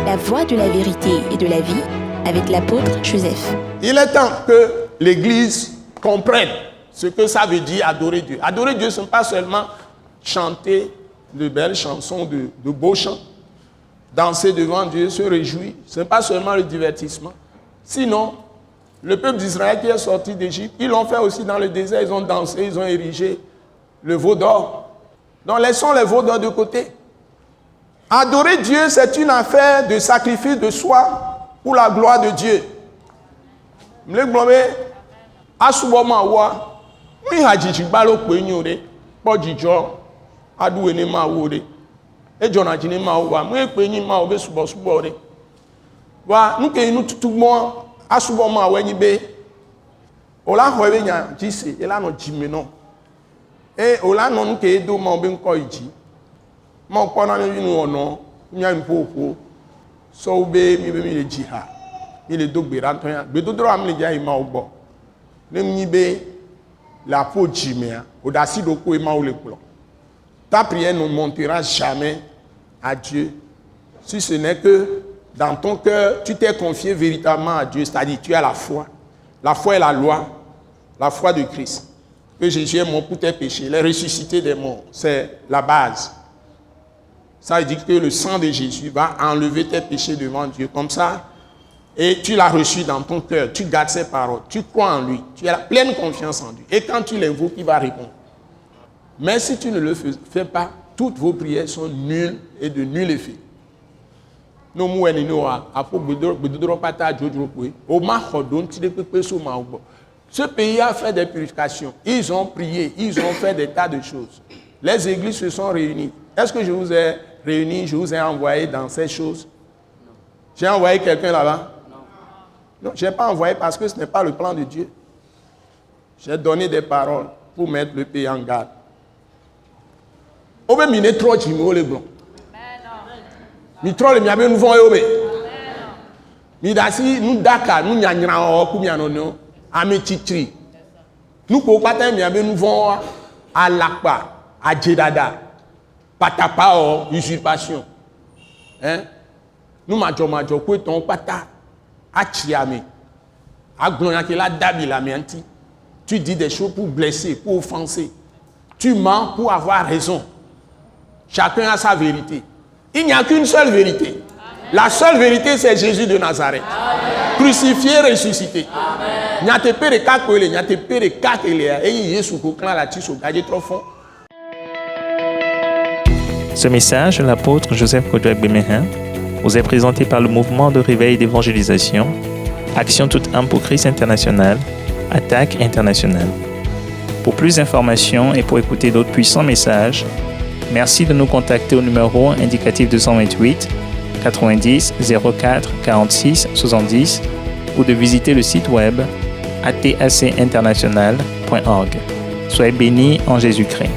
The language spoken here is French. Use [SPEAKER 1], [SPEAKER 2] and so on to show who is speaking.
[SPEAKER 1] la voie de la vérité et de la vie avec l'apôtre Joseph.
[SPEAKER 2] Il est temps que l'Église comprenne ce que ça veut dire adorer Dieu. Adorer Dieu, ce n'est pas seulement chanter de belles chansons, de beaux chants, danser devant Dieu, se réjouir. Ce n'est pas seulement le divertissement. Sinon, le peuple d'Israël qui est sorti d'Égypte, ils l'ont fait aussi dans le désert. Ils ont dansé, ils ont érigé le veau d'or. Donc laissons les veaux d'or de côté. Adorer Dieu, c'est une affaire de sacrifice de soi pour la gloire de Dieu. Ta prière ne montera jamais à Dieu si ce n'est que dans ton cœur, tu t'es confié véritablement à Dieu, c'est-à-dire tu as la foi. La foi est la loi, la foi de Christ. Que Jésus est mort pour tes péchés, les ressuscités des morts, c'est la base. Ça veut dire que le sang de Jésus va enlever tes péchés devant Dieu comme ça. Et tu l'as reçu dans ton cœur, tu gardes ses paroles, tu crois en lui, tu as pleine confiance en Dieu. Et quand tu l'invoques, il va répondre. Mais si tu ne le fais pas, toutes vos prières sont nulles et de nul effet. Ce pays a fait des purifications. Ils ont prié, ils ont fait des tas de choses. Les églises se sont réunies. Est-ce que je vous ai réunis, je vous ai envoyé dans ces choses? J'ai envoyé quelqu'un là-bas? Non, je n'ai pas envoyé parce que ce n'est pas le plan de Dieu. J'ai donné des paroles pour mettre le pays en garde. Obe mine trop jimo le blanc. Mi trop le mi abe nous vont obe. Mi dasi nous daka nous nyanyra o ku mi anono ame titri. Nous ko pata mi abe nous vont alakpa ajedada. Patapa o usurpation. Hein? Nous majo ko ton pata achiame. Aglonya ke la dabi la menti. Tu dis des choses pour blesser, pour offenser. Tu mens pour avoir raison. Chacun a sa vérité. Il n'y a qu'une seule vérité. Amen. La seule vérité, c'est Jésus de Nazareth. Amen. Crucifié, ressuscité.
[SPEAKER 3] Ce message de l'apôtre Joseph Kodouak Bemehin vous est présenté par le mouvement de réveil d'évangélisation, Action toute âme pour Christ international, Attaque internationale. Pour plus d'informations et pour écouter d'autres puissants messages, merci de nous contacter au numéro indicatif 228 90 04 46 70 ou de visiter le site web atacinternational.org. Soyez bénis en Jésus-Christ.